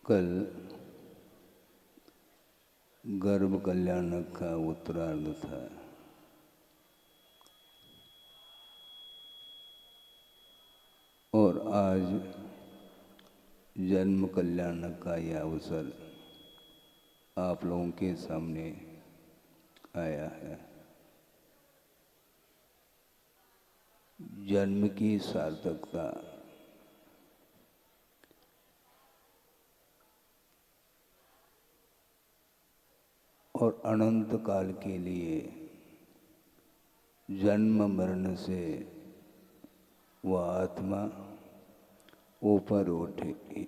कल गर्भ कल्याणक का उत्तरार्ध था। और आज जन्म कल्याणक का यह अवसर आप लोगों के सामने आया है। जन्म की सार्थकता और अनंत काल के लिए जन्म मरण से वह आत्मा ऊपर उठेगी।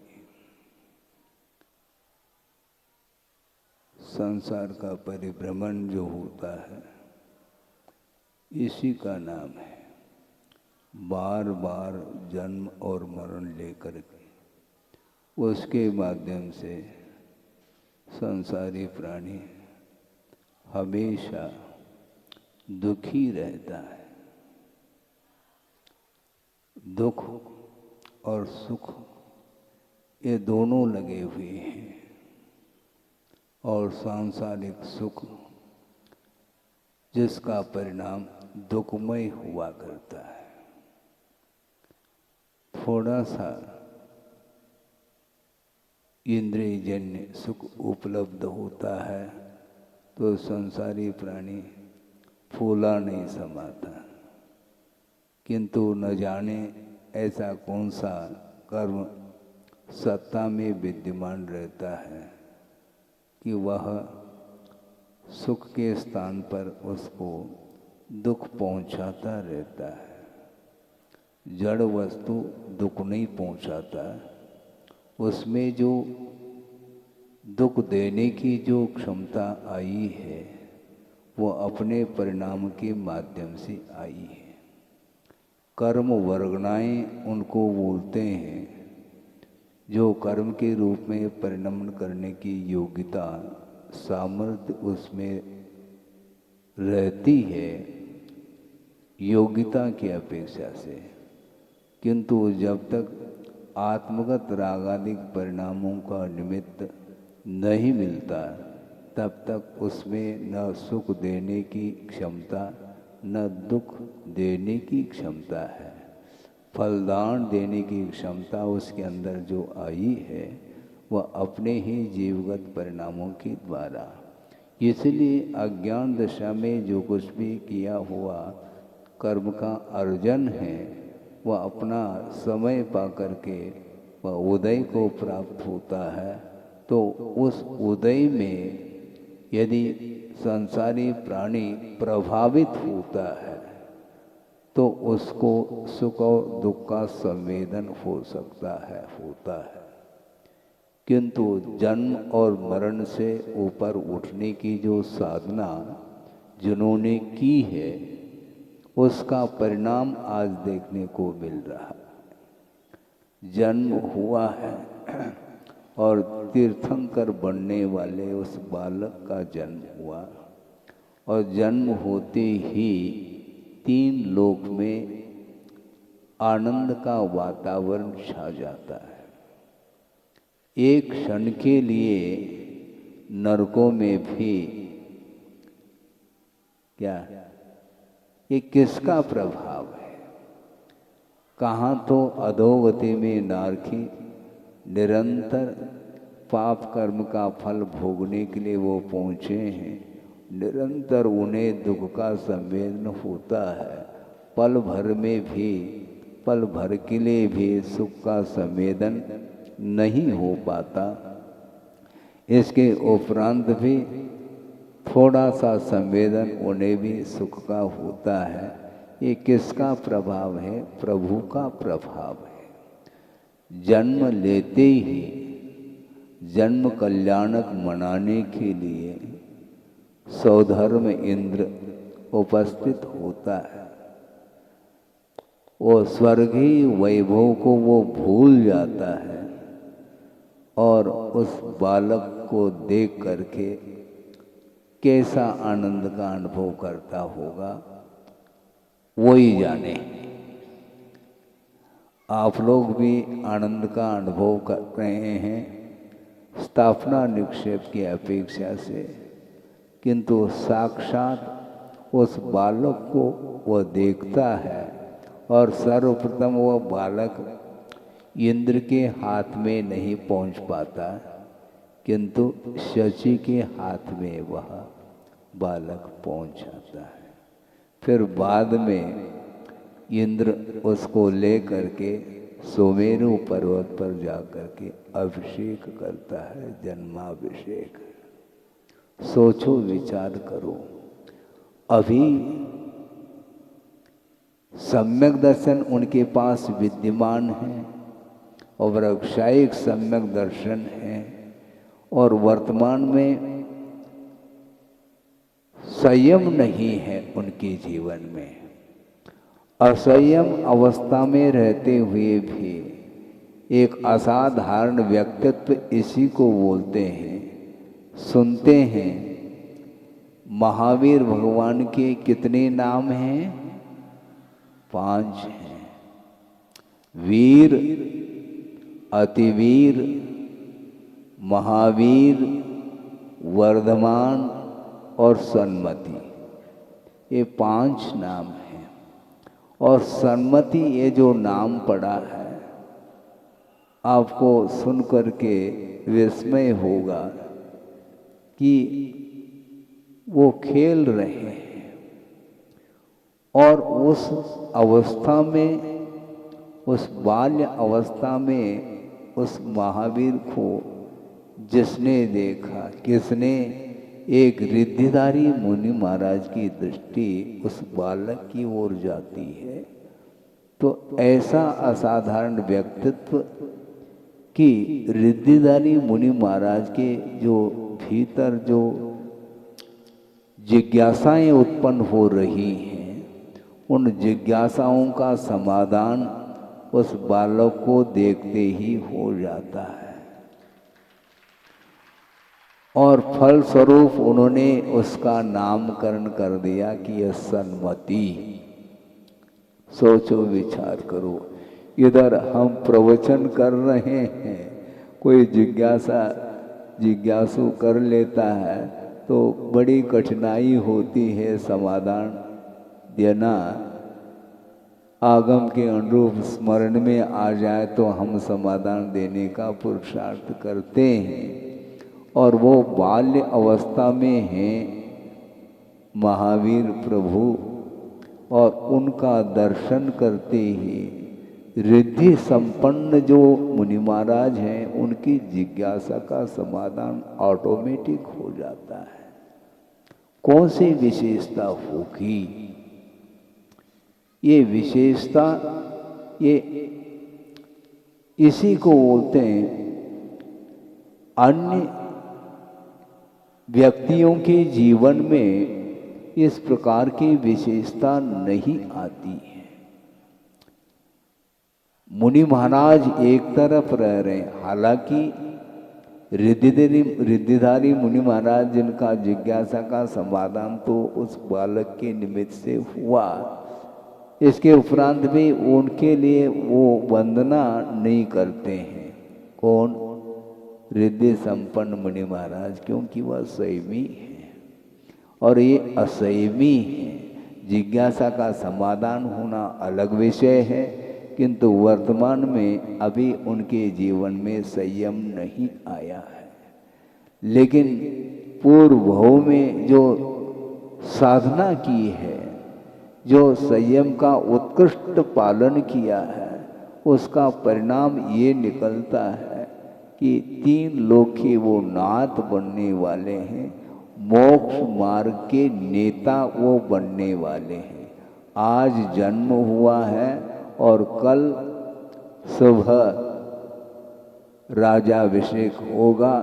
संसार का परिभ्रमण जो होता है इसी का नाम है। बार बार जन्म और मरण लेकर के उसके माध्यम से संसारी प्राणी हमेशा दुखी रहता है। दुख और सुख ये दोनों लगे हुए हैं और सांसारिक सुख जिसका परिणाम दुखमय हुआ करता है। थोड़ा सा इंद्रियजन्य सुख उपलब्ध होता है तो संसारी प्राणी फूला नहीं समाता, किंतु न जाने ऐसा कौन सा कर्म सत्ता में विद्यमान रहता है कि वह सुख के स्थान पर उसको दुख पहुंचाता रहता है। जड़ वस्तु दुख नहीं पहुंचाता, उसमें जो दुख देने की जो क्षमता आई है वो अपने परिणाम के माध्यम से आई है। कर्म वर्गनाएं उनको बोलते हैं जो कर्म के रूप में परिणमन करने की योग्यता सामर्थ्य उसमें रहती है योग्यता की अपेक्षा से, किंतु जब तक आत्मगत रागादिक परिणामों का निमित्त नहीं मिलता तब तक उसमें न सुख देने की क्षमता न दुख देने की क्षमता है। फलदान देने की क्षमता उसके अंदर जो आई है वह अपने ही जीवगत परिणामों के द्वारा। इसलिए अज्ञान दशा में जो कुछ भी किया हुआ कर्म का अर्जन है वह अपना समय पा करके वह उदय को प्राप्त होता है। तो उस उदय में यदि संसारी प्राणी प्रभावित होता है तो उसको सुख और दुख का संवेदन हो सकता है, होता है। किंतु जन्म और मरण से ऊपर उठने की जो साधना जिन्होंने की है उसका परिणाम आज देखने को मिल रहा है। जन्म हुआ है और तीर्थंकर बनने वाले उस बालक का जन्म हुआ और जन्म होते ही 3 लोक में आनंद का वातावरण छा जाता है। एक क्षण के लिए नरकों में भी क्या ये किसका प्रभाव है? कहाँ तो अधोगति में नारकी निरंतर पाप कर्म का फल भोगने के लिए वो पहुँचे हैं। निरंतर उन्हें दुख का संवेदन होता है। पल भर में भी पल भर के लिए भी सुख का संवेदन नहीं हो पाता। इसके उपरांत भी थोड़ा सा संवेदन उन्हें भी सुख का होता है। ये किसका प्रभाव है? प्रभु का प्रभाव है। जन्म लेते ही जन्म कल्याणक मनाने के लिए सौधर्म इंद्र उपस्थित होता है। वो स्वर्गीय वैभव को वो भूल जाता है और उस बालक को देख करके कैसा आनंद का अनुभव करता होगा वो ही जाने। आप लोग भी आनंद का अनुभव कर रहे हैं स्थापना निक्षेप की अपेक्षा से, किंतु साक्षात उस बालक को वह देखता है और सर्वप्रथम वह बालक इंद्र के हाथ में नहीं पहुंच पाता, किंतु शची के हाथ में वह बालक पहुंच जाता है। फिर बाद में इंद्र उसको ले करके सुमेरु पर्वत पर जाकर के अभिषेक करता है, जन्माभिषेक। सोचो, विचार करो। अभी सम्यक दर्शन उनके पास विद्यमान है और व्यावसायिक सम्यक दर्शन है, और वर्तमान में संयम नहीं है उनके जीवन में। असंयम अवस्था में रहते हुए भी एक असाधारण व्यक्तित्व इसी को बोलते हैं। सुनते हैं, महावीर भगवान के कितने नाम हैं? 5 हैं। वीर, अतिवीर, महावीर, वर्धमान और सन्मति, ये 5 नाम हैं। और सन्मति ये जो नाम पड़ा है, आपको सुन करके विस्मय होगा कि वो खेल रहे हैं, और उस अवस्था में, उस बाल्य अवस्था में उस महावीर को जिसने देखा, किसने? एक रिद्धिधारी मुनि महाराज की दृष्टि उस बालक की ओर जाती है। तो ऐसा असाधारण व्यक्तित्व कि रिद्धिधारी मुनि महाराज के जो भीतर जो जिज्ञासाएं उत्पन्न हो रही हैं, उन जिज्ञासाओं का समाधान उस बालक को देखते ही हो जाता है। और फल स्वरूप उन्होंने उसका नामकरण कर दिया कि यह सन्मति। सोचो, विचार करो। इधर हम प्रवचन कर रहे हैं, कोई जिज्ञासु कर लेता है तो बड़ी कठिनाई होती है समाधान देना। आगम के अनुरूप स्मरण में आ जाए तो हम समाधान देने का पुरुषार्थ करते हैं, और वो बाल्य अवस्था में हैं महावीर प्रभु, और उनका दर्शन करते ही रिद्धि संपन्न जो मुनि महाराज हैं, उनकी जिज्ञासा का समाधान ऑटोमेटिक हो जाता है। कौन सी विशेषता होगी? ये विशेषता, ये इसी को बोलते हैं अन्य व्यक्तियों के जीवन में इस प्रकार की विशेषता नहीं आती है। मुनि महाराज एक तरफ रह रहे हैं, हालांकि रिद्धिधारी मुनि महाराज जिनका जिज्ञासा का समाधान तो उस बालक के निमित्त से हुआ, इसके उपरांत भी उनके लिए वो वंदना नहीं करते हैं। कौन? रिद्धि संपन्न मुनि महाराज, क्योंकि वह संयमी है और ये असंयमी है। जिज्ञासा का समाधान होना अलग विषय है, किंतु वर्तमान में अभी उनके जीवन में संयम नहीं आया है। लेकिन पूर्व भाव में जो साधना की है, जो संयम का उत्कृष्ट पालन किया है, उसका परिणाम ये निकलता है कि 3 लोक के वो नाथ बनने वाले हैं, मोक्ष मार्ग के नेता वो बनने वाले हैं। आज जन्म हुआ है और कल सुबह राजाभिषेक होगा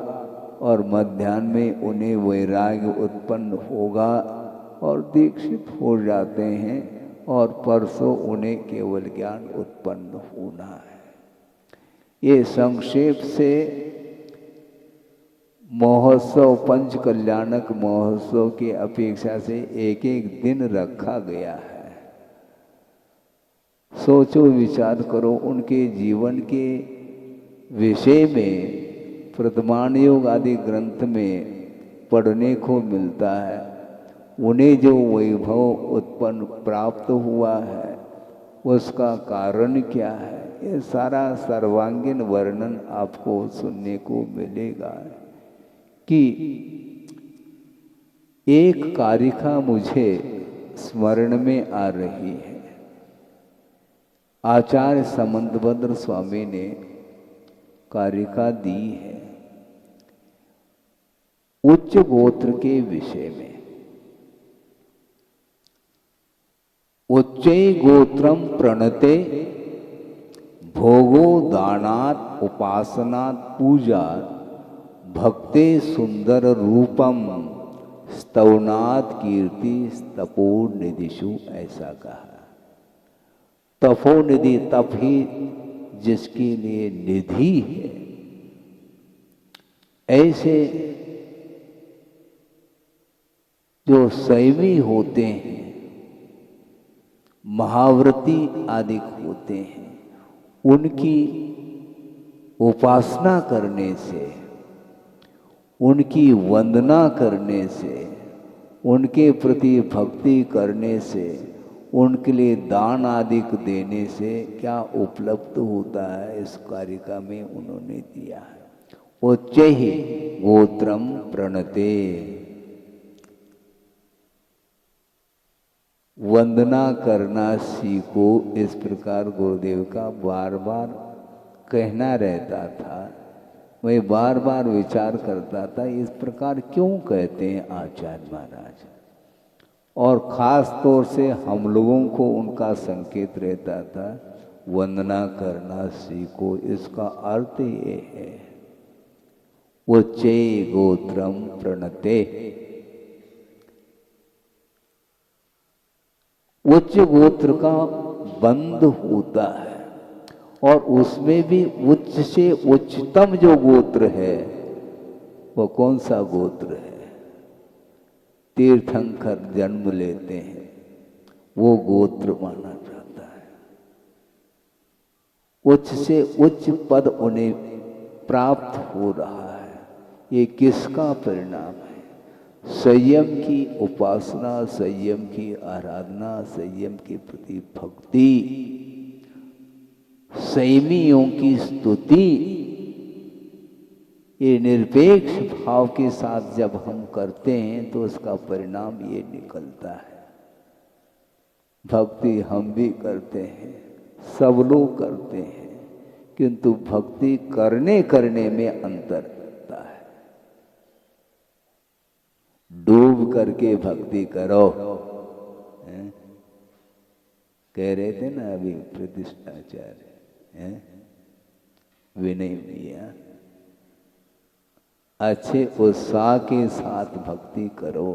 और मध्याह्न में उन्हें वैराग्य उत्पन्न होगा और दीक्षित हो जाते हैं, और परसों उन्हें केवल ज्ञान उत्पन्न होना है। ये संक्षेप से महोत्सव, पंच कल्याणक महोत्सव की अपेक्षा से एक एक दिन रखा गया है। सोचो, विचार करो, उनके जीवन के विषय में प्रथमाण योग आदि ग्रंथ में पढ़ने को मिलता है, उन्हें जो वैभव उत्पन्न प्राप्त हुआ है उसका कारण क्या है, ये सारा सर्वांगीण वर्णन आपको सुनने को मिलेगा। कि एक कारिका मुझे स्मरण में आ रही है। आचार्य समंतभद्र स्वामी ने कारिका दी है उच्च गोत्र के विषय में। उच्चै गोत्रम प्रणते भोगो दानात् उपासनात् पूजात् भक्ते सुंदर रूपम स्तवनात् कीर्ति तपो निधिषु, ऐसा कहा। तपोनिधि, तप ही जिसके लिए निधि है, ऐसे जो संयमी होते हैं, महाव्रती आदि होते हैं, उनकी उपासना करने से, उनकी वंदना करने से, उनके प्रति भक्ति करने से, उनके लिए दान आदि देने से क्या उपलब्ध होता है, इस कारिका में उन्होंने दिया है। उच्चैः गोत्रम प्रणते, वंदना करना सीखो, इस प्रकार गुरुदेव का बार बार कहना रहता था। मैं बार बार विचार करता था इस प्रकार क्यों कहते हैं आचार्य महाराज, और ख़ास तौर से हम लोगों को उनका संकेत रहता था वंदना करना सीखो। इसका अर्थ ये है उच्चै गोत्रम प्रणते, उच्च गोत्र का बंध होता है, और उसमें भी उच्च से उच्चतम जो गोत्र है वो कौन सा गोत्र है, तीर्थंकर जन्म लेते हैं वो गोत्र माना जाता है। उच्च से उच्च पद उन्हें प्राप्त हो रहा है, ये किसका परिणाम है? संयम की उपासना, संयम की आराधना, संयम के प्रति भक्ति, संयमियों की स्तुति, ये निरपेक्ष भाव के साथ जब हम करते हैं तो उसका परिणाम ये निकलता है। भक्ति हम भी करते हैं, सब लोग करते हैं, किंतु भक्ति करने करने में अंतर रहता है। डूब करके भक्ति करो, कह रहे थे ना अभी प्रतिष्ठाचार्य विनय भैया, अच्छे उत्साह के साथ भक्ति करो,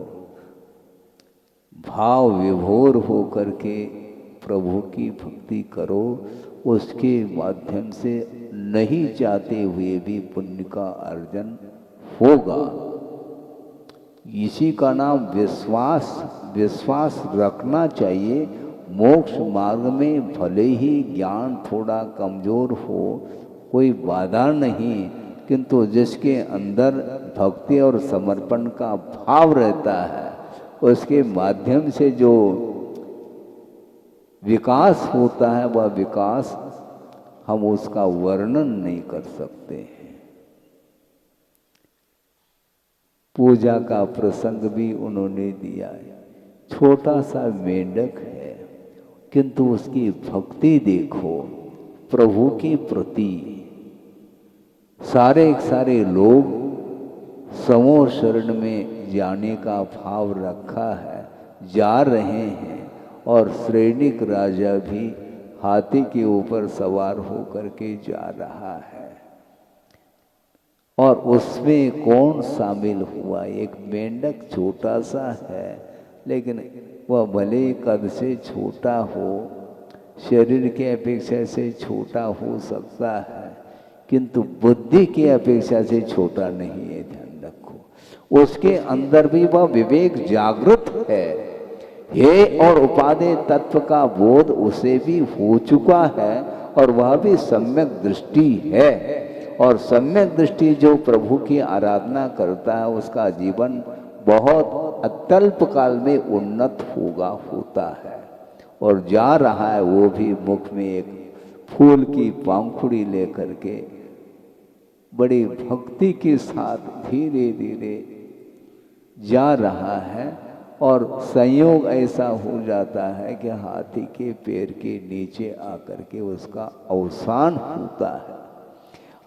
भाव विभोर हो करके प्रभु की भक्ति करो, उसके माध्यम से नहीं चाहते हुए भी पुण्य का अर्जन होगा। इसी का नाम विश्वास, विश्वास रखना चाहिए। मोक्ष मार्ग में भले ही ज्ञान थोड़ा कमजोर हो, कोई बाधा नहीं, किंतु जिसके अंदर भक्ति और समर्पण का भाव रहता है, उसके माध्यम से जो विकास होता है वह विकास हम उसका वर्णन नहीं कर सकते हैं। पूजा का प्रसंग भी उन्होंने दिया है। छोटा सा मेंढक है, किंतु उसकी भक्ति देखो प्रभु के प्रति। सारे सारे लोग समूह शरण में जाने का भाव रखा है, जा रहे हैं, और श्रेणिक राजा भी हाथी के ऊपर सवार होकर के जा रहा है। और उसमें कौन शामिल हुआ? एक मेंढक छोटा सा है, लेकिन वह भले कद से छोटा हो, शरीर के अपेक्षा से छोटा हो सकता है, किंतु बुद्धि की अपेक्षा से छोटा नहीं है, ध्यान रखो। उसके अंदर भी वह विवेक जागृत है, हे और उपादेय तत्व का बोध उसे भी हो चुका है, और वह भी सम्यक दृष्टि है, और सम्यक दृष्टि जो प्रभु की आराधना करता है उसका जीवन बहुत अत्यल्प काल में उन्नत होता है। और जा रहा है वो भी मुख में एक फूल की पंखुड़ी लेकर के बड़ी भक्ति के साथ धीरे धीरे जा रहा है। और संयोग ऐसा हो जाता है कि हाथी के पैर के नीचे आकर के उसका अवसान होता है।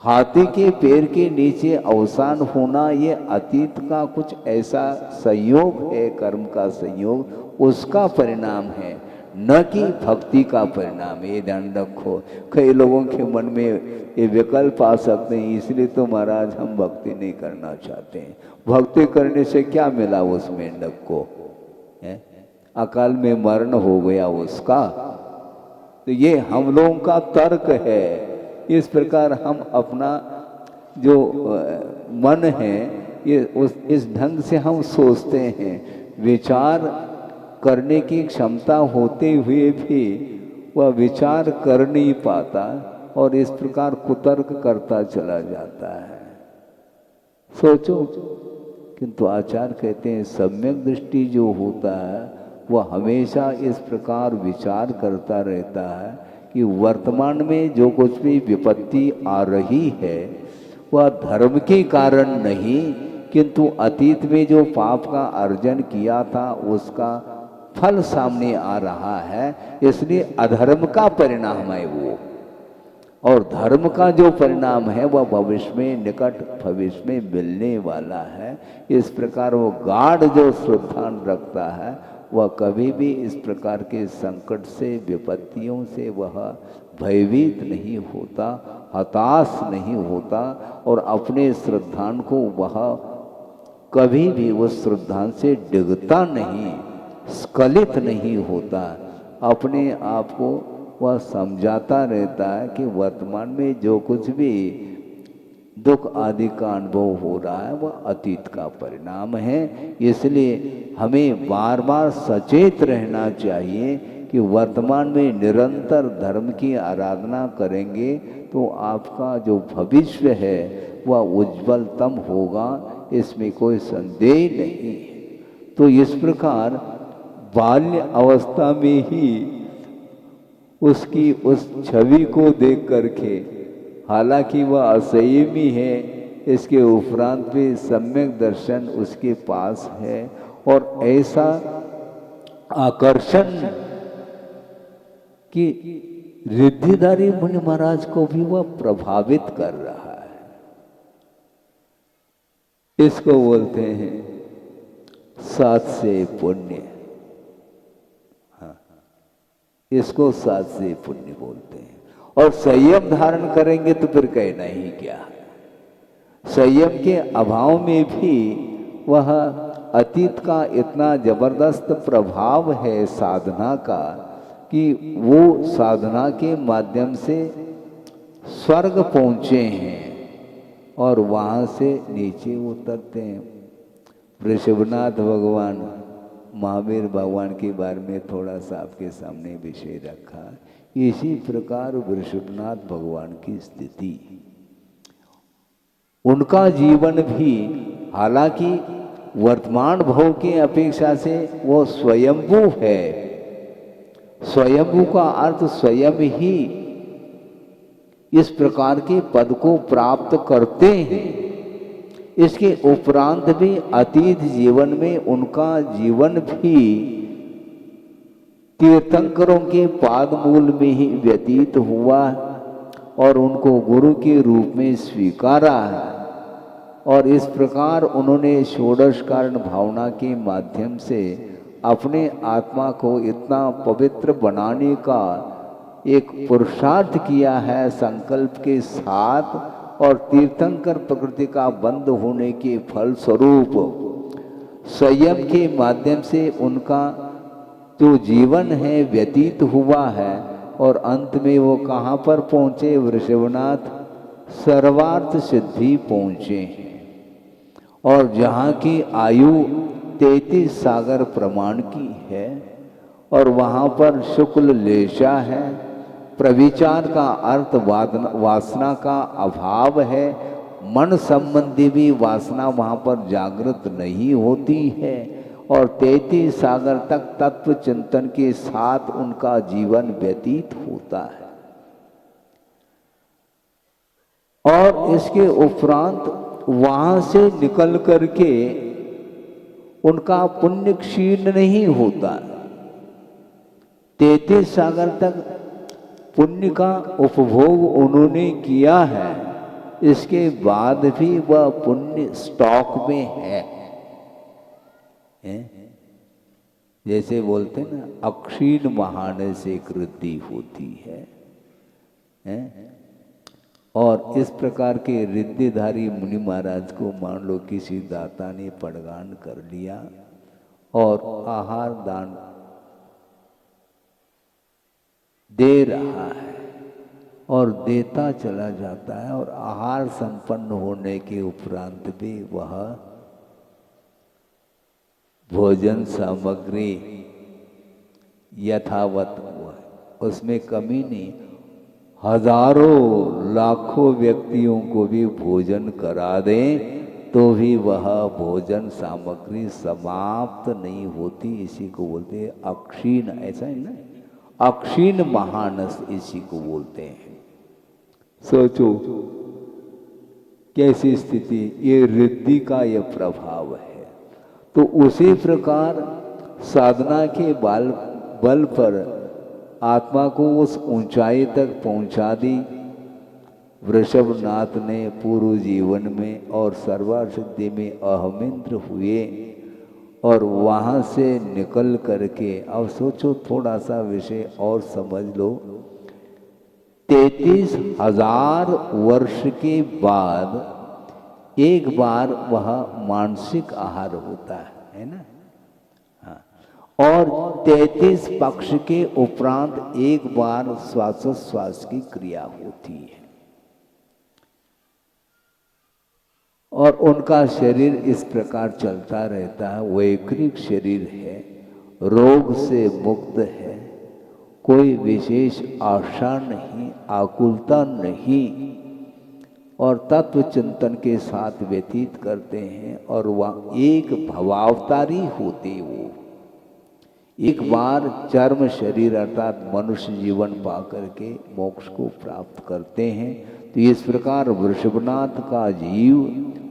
हाथी के पैर के नीचे अवसान होना ये अतीत का कुछ ऐसा संयोग है, कर्म का संयोग, उसका परिणाम है, न कि भक्ति का परिणाम। ये ध्यान रखो। कई लोगों के मन में ये विकल्प आ सकते हैं, इसलिए तो महाराज हम भक्ति नहीं करना चाहते हैं। भक्ति करने से क्या मिला उस मेंढक को? अकाल में मरण हो गया उसका। तो ये हम लोगों का तर्क है। इस प्रकार हम अपना जो मन है ये इस ढंग से हम सोचते हैं। विचार करने की क्षमता होते हुए भी वह विचार कर नहीं पाता और इस प्रकार कुतर्क करता चला जाता है। सोचो, किंतु आचार्य कहते हैं सम्यक दृष्टि जो होता है वह हमेशा इस प्रकार विचार करता रहता है कि वर्तमान में जो कुछ भी विपत्ति आ रही है वह धर्म के कारण नहीं, किंतु अतीत में जो पाप का अर्जन किया था उसका फल सामने आ रहा है, इसलिए अधर्म का परिणाम है वो। और धर्म का जो परिणाम है वह भविष्य में, निकट भविष्य में मिलने वाला है। इस प्रकार वो गाढ़ जो श्रद्धा रखता है वह कभी भी इस प्रकार के संकट से, विपत्तियों से वह भयभीत नहीं होता, हताश नहीं होता और अपने श्रद्धान को वह कभी भी उस श्रद्धा से डिगता नहीं, स्खलित नहीं होता। अपने आप को वह समझाता रहता है कि वर्तमान में जो कुछ भी दुख आदि का अनुभव हो रहा है वह अतीत का परिणाम है। इसलिए हमें बार बार सचेत रहना चाहिए कि वर्तमान में निरंतर धर्म की आराधना करेंगे तो आपका जो भविष्य है वह उज्ज्वलतम होगा, इसमें कोई संदेह नहीं। तो इस प्रकार बाल्य अवस्था में ही उसकी उस छवि को देख करके, हालांकि वह असंयमी है, इसके उपरांत भी सम्यक दर्शन उसके पास है और ऐसा आकर्षण कि रिद्धिधारी मुनि महाराज को भी वह प्रभावित कर रहा है। इसको बोलते हैं सात से पुण्य। हाँ, इसको सात से पुण्य बोलते हैं। और संयम धारण करेंगे तो फिर कहना ही क्या है। संयम के अभाव में भी वह अतीत का इतना जबरदस्त प्रभाव है साधना का कि वो साधना के माध्यम से स्वर्ग पहुँचे हैं और वहाँ से नीचे उतरते हैं। ऋषभनाथ भगवान, महावीर भगवान के बारे में थोड़ा सा आपके सामने विषय रखा। इसी प्रकार ऋषभनाथ भगवान की स्थिति, उनका जीवन भी हालांकि वर्तमान भव की अपेक्षा से वो स्वयंभू है। स्वयंभू का अर्थ स्वयं ही इस प्रकार के पद को प्राप्त करते हैं। इसके उपरांत भी अतीत जीवन में उनका जीवन भी तीर्थंकरों के पाद मूल में ही व्यतीत हुआ और उनको गुरु के रूप में स्वीकारा है। और इस प्रकार उन्होंने षोडश कारण भावना के माध्यम से अपने आत्मा को इतना पवित्र बनाने का एक पुरुषार्थ किया है संकल्प के साथ। और तीर्थंकर प्रकृति का बंद होने के फल स्वरूप संयम के माध्यम से उनका जो जीवन है व्यतीत हुआ है और अंत में वो कहाँ पर पहुँचे? वृषभनाथ सर्वार्थ सिद्धि पहुँचे हैं। और जहाँ की आयु 33 सागर प्रमाण की है और वहाँ पर शुक्ल लेशा है प्रविचार का अर्थ वासना का अभाव है। मन संबंधी भी वासना वहाँ पर जागृत नहीं होती है और 33 सागर तक तत्व चिंतन के साथ उनका जीवन व्यतीत होता है। और इसके उपरांत वहां से निकल करके उनका पुण्य क्षीण नहीं होता। 33 सागर तक पुण्य का उपभोग उन्होंने किया है, इसके बाद भी वह पुण्य स्टॉक में है। जैसे बोलते ना, अक्षीण महान से वृद्धि होती है। और इस प्रकार के रिद्धिधारी मुनि महाराज को मान लो किसी दाता ने पड़गान कर लिया और आहार दान दे रहा है और देता चला जाता है, और आहार संपन्न होने के उपरांत भी वह भोजन सामग्री यथावत हुआ, उसमें कमी नहीं। हजारों लाखों व्यक्तियों को भी भोजन करा दें तो भी वह भोजन सामग्री समाप्त नहीं होती। इसी को बोलते हैं अक्षीण। ऐसा है ना, अक्षीण महानस इसी को बोलते हैं। सोचो कैसी स्थिति, ये रिद्धि का यह प्रभाव है। तो उसी प्रकार साधना के बल पर आत्मा को उस ऊंचाई तक पहुंचा दी वृषभनाथ ने पूर्व जीवन में, और सर्वासिद्धि में अहमिंद्र हुए। और वहाँ से निकल करके अब सोचो, थोड़ा सा विषय और समझ लो। 33,000 वर्ष के बाद एक बार वह मानसिक आहार होता है ना। हाँ। और 33 पक्ष के उपरांत एक बार श्वासोश्वास की क्रिया होती है। और उनका शरीर इस प्रकार चलता रहता है, वैकृत शरीर है, रोग से मुक्त है, कोई विशेष आशा नहीं, आकुलता नहीं, और तत्व चिंतन के साथ व्यतीत करते हैं। और वह एक भवावतारी होते, वो एक बार चर्म शरीर अर्थात मनुष्य जीवन पा करके मोक्ष को प्राप्त करते हैं। तो इस प्रकार वृषभनाथ का जीव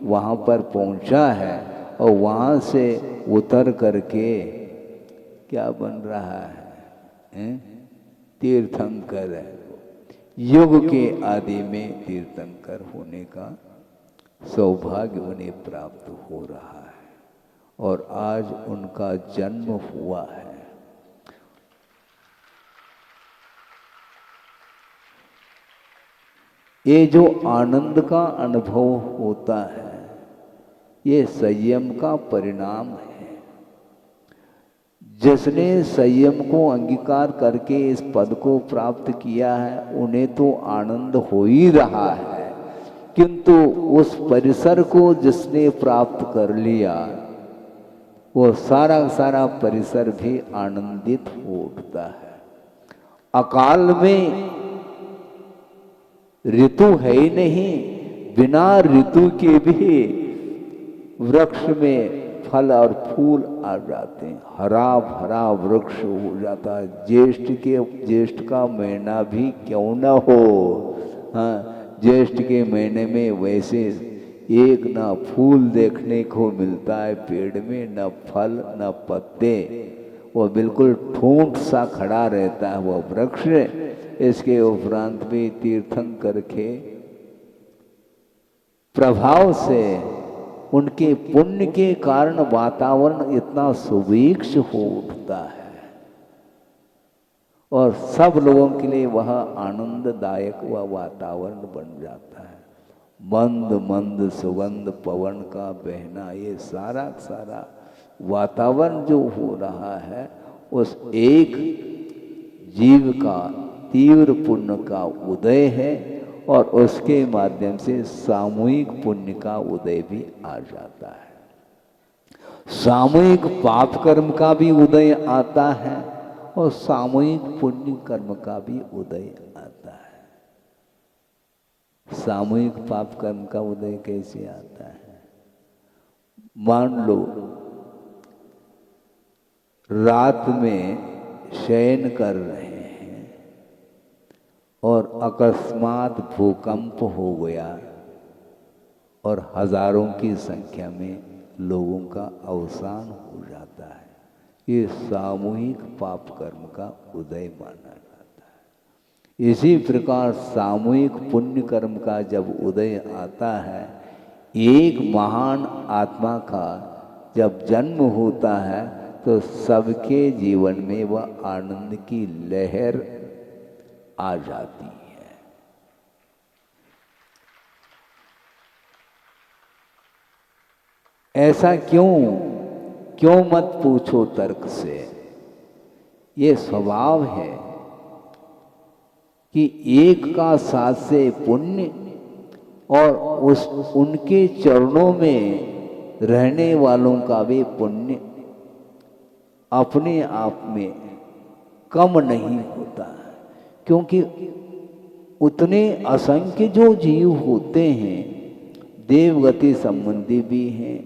वहाँ पर पहुँचा है और वहाँ से उतर करके क्या बन रहा है, तीर्थंकर है। युग के आदि में तीर्थंकर होने का सौभाग्य उन्हें प्राप्त हो रहा है और आज उनका जन्म हुआ है। ये जो आनंद का अनुभव होता है, ये संयम का परिणाम है। जिसने संयम को अंगीकार करके इस पद को प्राप्त किया है, उन्हें तो आनंद हो ही रहा है, किंतु उस परिसर को जिसने प्राप्त कर लिया, वो सारा सारा परिसर भी आनंदित हो उठता है। अकाल में ऋतु है ही नहीं, बिना ऋतु के भी वृक्ष में फल और फूल आ जाते हैं, हरा भरा वृक्ष हो जाता है। ज्येष्ठ का महीना भी क्यों न हो, हाँ, ज्येष्ठ के महीने में वैसे एक ना फूल देखने को मिलता है पेड़ में, न फल न पत्ते, वो बिल्कुल ठूंठ सा खड़ा रहता है वो वृक्ष। इसके उपरांत भी तीर्थंकर के प्रभाव से, उनके पुण्य के कारण वातावरण इतना सुवीक्ष हो उठता है और सब लोगों के लिए वह आनंददायक वह वातावरण बन जाता है। मंद मंद सुगंध पवन का बहना, ये सारा सारा वातावरण जो हो रहा है, उस एक जीव का तीव्र पुण्य का उदय है और उसके माध्यम से सामूहिक पुण्य का उदय भी आ जाता है। सामूहिक पाप कर्म का भी उदय आता है और सामूहिक पुण्य कर्म का भी उदय सामूहिक पाप कर्म का उदय कैसे आता है? मान लो रात में शयन कर रहे हैं और अकस्मात भूकंप हो गया और हजारों की संख्या में लोगों का अवसान हो जाता है। ये सामूहिक पाप कर्म का उदय माना जाता है। इसी प्रकार सामूहिक पुण्य कर्म का जब उदय आता है, एक महान आत्मा का जब जन्म होता है, तो सबके जीवन में वह आनंद की लहर आ जाती है। ऐसा क्यों मत पूछो तर्क से। ये स्वभाव है कि एक का साथ से पुण्य और उनके चरणों में रहने वालों का भी पुण्य अपने आप में कम नहीं होता, क्योंकि उतने असंख्य जो जीव होते हैं, देवगति संबंधी भी हैं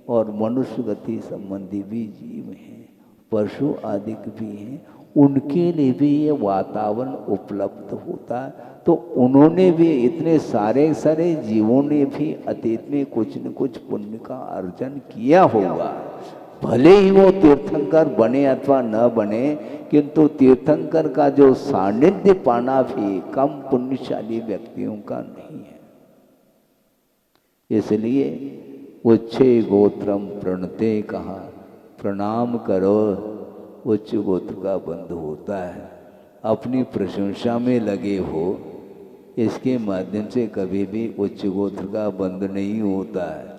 और मनुष्य गति संबंधी भी जीव हैं, पशु आदि भी हैं, उनके लिए भी ये वातावरण उपलब्ध होता है। तो उन्होंने भी, इतने सारे जीवों ने भी अतीत में कुछ न कुछ पुण्य का अर्जन किया होगा। भले ही वो तीर्थंकर बने अथवा न बने, किंतु तीर्थंकर का जो सानिध्य पाना भी कम पुण्यशाली व्यक्तियों का नहीं है। इसलिए उच्चे गोत्रम प्रणते कहा, प्रणाम करो, उच्च गोत्र का बंध होता है। अपनी प्रशंसा में लगे हो, इसके माध्यम से कभी भी उच्च गोत्र का बंध नहीं होता है।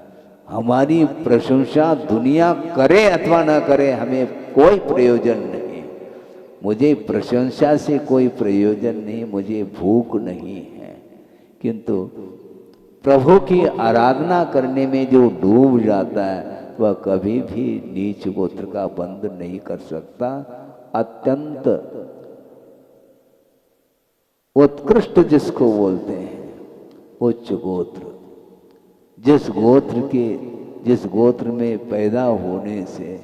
हमारी प्रशंसा दुनिया करे अथवा न करे, हमें कोई प्रयोजन नहीं। मुझे प्रशंसा से कोई प्रयोजन नहीं, मुझे भूख नहीं है, किंतु प्रभु की आराधना करने में जो डूब जाता है, वह कभी भी नीच गोत्र का बंध नहीं कर सकता। अत्यंत उत्कृष्ट जिसको बोलते हैं उच्च गोत्र, जिस गोत्र में पैदा होने से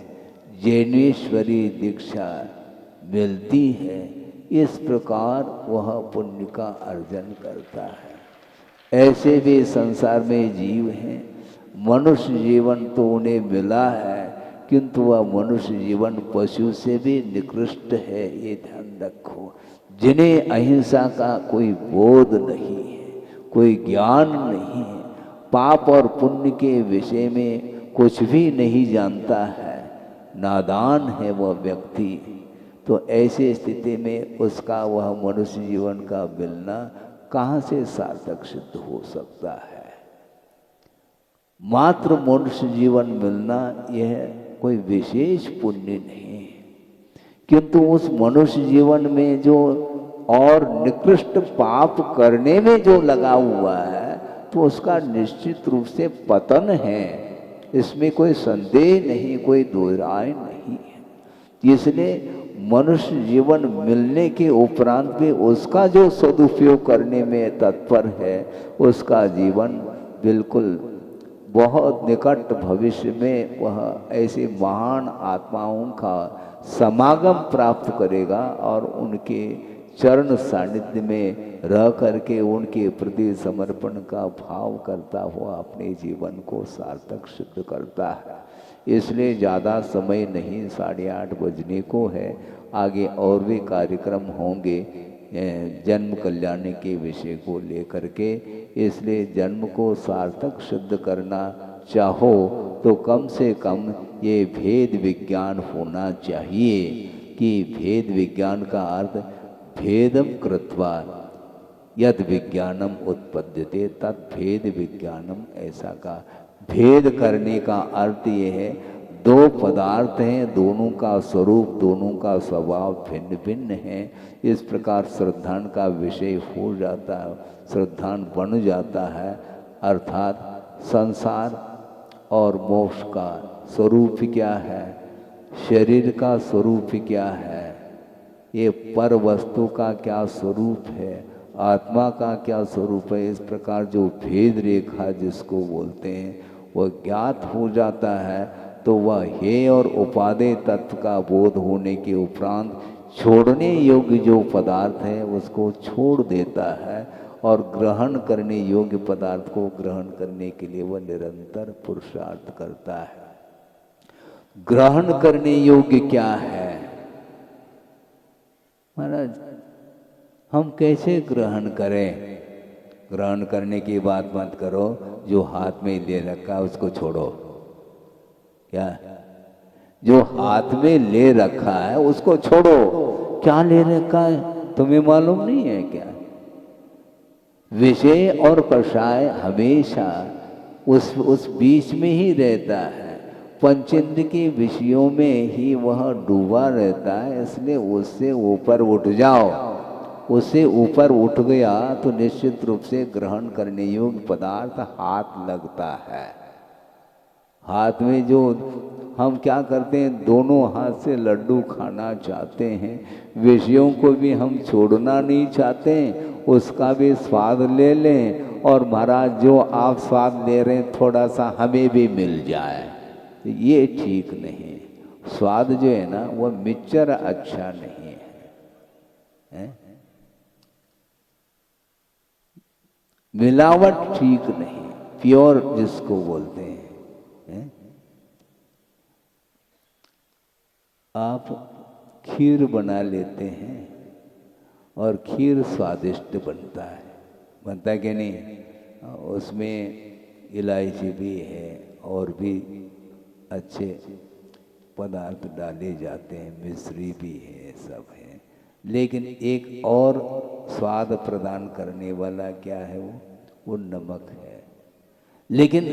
जैनेश्वरी दीक्षा मिलती है, इस प्रकार वह पुण्य का अर्जन करता है। ऐसे भी संसार में जीव हैं, मनुष्य जीवन तो उन्हें मिला है, किंतु वह मनुष्य जीवन पशु से भी निकृष्ट है, ये ध्यान रखो। जिन्हें अहिंसा का कोई बोध नहीं है, कोई ज्ञान नहीं है, पाप और पुण्य के विषय में कुछ भी नहीं जानता है, नादान है वह व्यक्ति, तो ऐसी स्थिति में उसका वह मनुष्य जीवन का मिलना कहाँ से सार्थक सिद्ध हो सकता है। मात्र मनुष्य जीवन मिलना यह कोई विशेष पुण्य नहीं, किंतु उस मनुष्य जीवन में जो और निकृष्ट पाप करने में जो लगा हुआ है, तो उसका निश्चित रूप से पतन है, इसमें कोई संदेह नहीं, कोई दो राय नहीं है। इसलिए मनुष्य जीवन मिलने के उपरांत भी उसका जो सदुपयोग करने में तत्पर है, उसका जीवन बिल्कुल बहुत निकट भविष्य में वह ऐसे महान आत्माओं का समागम प्राप्त करेगा और उनके चरण सानिध्य में रह करके उनके प्रति समर्पण का भाव करता हुआ अपने जीवन को सार्थक सिद्ध करता है। इसलिए ज़्यादा समय नहीं, 8:30 बजने को है। आगे और भी कार्यक्रम होंगे जन्म कल्याण के विषय को लेकर के। इसलिए जन्म को सार्थक सिद्ध करना चाहो तो कम से कम ये भेद विज्ञान होना चाहिए कि भेद विज्ञान का अर्थ भेदम कृत्वा यद विज्ञानम उत्पद्यते तद भेद विज्ञानम, ऐसा का भेद करने का अर्थ ये है, दो पदार्थ हैं, दोनों का स्वरूप, दोनों का स्वभाव भिन्न भिन्न है। इस प्रकार श्रद्धान का विषय हो जाता है, श्रद्धान बन जाता है। अर्थात संसार और मोक्ष का स्वरूप क्या है, शरीर का स्वरूप क्या है, ये पर वस्तु का क्या स्वरूप है आत्मा का क्या स्वरूप है, इस प्रकार जो भेद रेखा जिसको बोलते हैं वह ज्ञात हो जाता है, तो वह हेय और उपादेय तत्व का बोध होने के उपरांत छोड़ने योग्य जो पदार्थ है उसको छोड़ देता है और ग्रहण करने योग्य पदार्थ को ग्रहण करने के लिए वह निरंतर पुरुषार्थ करता है। ग्रहण करने योग्य क्या है महाराज, हम कैसे ग्रहण करें? ग्रहण करने की बात मत करो, जो हाथ में ले रखा है उसको छोड़ो। क्या जो हाथ में ले रखा है उसको छोड़ो। क्या ले रखा है तुम्हें मालूम नहीं है क्या? विषय और कषाय हमेशा उस बीच में ही रहता है, पंचेंद्र के विषयों में ही वह डूबा रहता है। इसलिए उससे ऊपर उठ जाओ। उससे ऊपर उठ गया तो निश्चित रूप से ग्रहण करने योग्य पदार्थ हाथ लगता है। हाथ में जो हम क्या करते हैं, दोनों हाथ से लड्डू खाना चाहते हैं, विषयों को भी हम छोड़ना नहीं चाहते, उसका भी स्वाद ले लें और महाराज जो आप स्वाद ले रहे हैं थोड़ा सा हमें भी मिल जाए, तो ये ठीक नहीं। स्वाद जो है ना वह मिक्सचर अच्छा नहीं है? मिलावट ठीक नहीं, प्योर जिसको बोलते हैं। आप खीर बना लेते हैं और खीर स्वादिष्ट बनता है कि नहीं? उसमें इलायची भी है और भी अच्छे पदार्थ डाले जाते हैं, मिश्री भी है, सब है। लेकिन एक और स्वाद प्रदान करने वाला क्या है, वो नमक है। लेकिन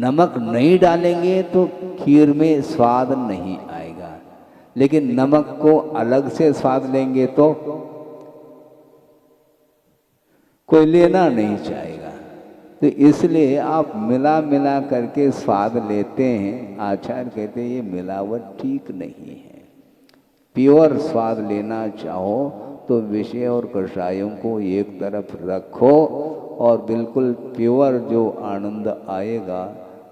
नमक नहीं डालेंगे तो खीर में स्वाद नहीं आएगा, लेकिन नमक को अलग से स्वाद लेंगे तो कोई लेना नहीं चाहेगा। तो इसलिए आप मिला मिला करके स्वाद लेते हैं। आचार्य कहते हैं ये मिलावट ठीक नहीं है। प्योर स्वाद लेना चाहो तो विषय और कषायों को एक तरफ रखो और बिल्कुल प्योर जो आनंद आएगा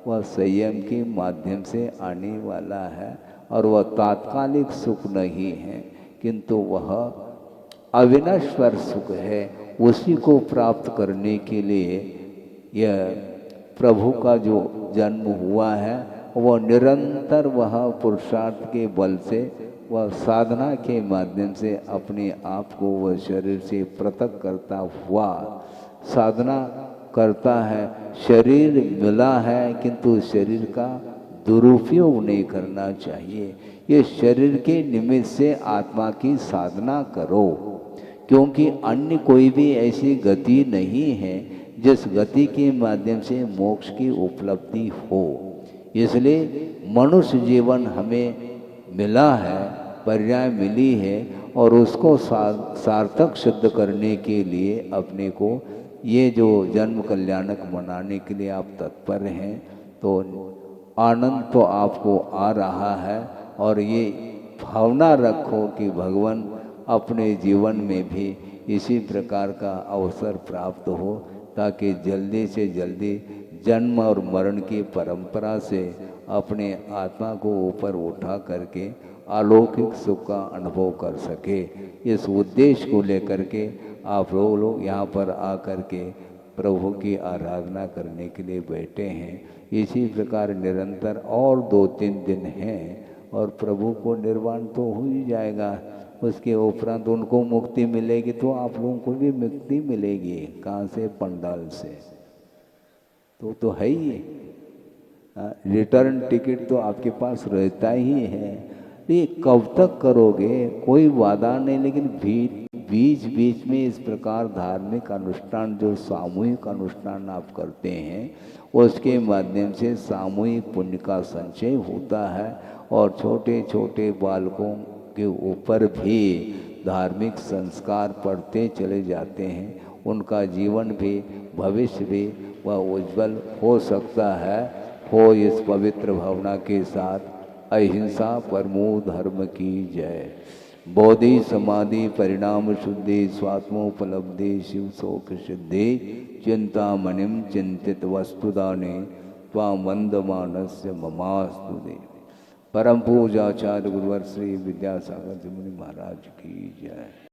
वह संयम के माध्यम से आने वाला है और वह तात्कालिक सुख नहीं है, किंतु वह अविनश्वर सुख है। उसी को प्राप्त करने के लिए यह प्रभु का जो जन्म हुआ है वह निरंतर वह पुरुषार्थ के बल से वह साधना के माध्यम से अपने आप को वह शरीर से पृथक करता हुआ साधना करता है। शरीर मिला है किंतु शरीर का दुरुपयोग नहीं करना चाहिए। ये शरीर के निमित्त से आत्मा की साधना करो, क्योंकि अन्य कोई भी ऐसी गति नहीं है जिस गति के माध्यम से मोक्ष की उपलब्धि हो। इसलिए मनुष्य जीवन हमें मिला है, पर्याय मिली है और उसको सार्थक सिद्ध करने के लिए अपने को ये जो जन्म कल्याणक मनाने के लिए आप तत्पर हैं, तो आनंद तो आपको आ रहा है। और ये भावना रखो कि भगवान अपने जीवन में भी इसी प्रकार का अवसर प्राप्त हो, ताकि जल्दी से जल्दी जन्म और मरण की परंपरा से अपने आत्मा को ऊपर उठा करके अलौकिक सुख का अनुभव कर सके। इस उद्देश्य को लेकर के आप लोग यहाँ पर आकर के प्रभु की आराधना करने के लिए बैठे हैं। इसी प्रकार निरंतर और 2-3 दिन हैं और प्रभु को निर्वाण तो हो ही जाएगा। उसके उपरांत उनको मुक्ति मिलेगी तो आप लोगों को भी मुक्ति मिलेगी। कहाँ से? पंडाल से। तो है ही, रिटर्न टिकट तो आपके पास रहता ही है। ये कब तक करोगे? कोई वादा नहीं, लेकिन बीच बीच में इस प्रकार धार्मिक अनुष्ठान जो सामूहिक अनुष्ठान आप करते हैं उसके माध्यम से सामूहिक पुण्य का संचय होता है और छोटे छोटे बालकों के ऊपर भी धार्मिक संस्कार पड़ते चले जाते हैं। उनका जीवन भी भविष्य भी वह उज्जवल हो सकता है। हो इस पवित्र भावना के साथ अहिंसा परमो धर्म की जय। बोधि समाधि परिणाम शुद्धि स्वात्मोपलब्धि शिव शोक सिद्धि चिंतामणिम चिंतित वस्तुदाने त्वां वंदमानस्य ममास्तुते। परम पूजाचार्य गुरुवर श्री विद्यासागर जी मुनि महाराज की जय।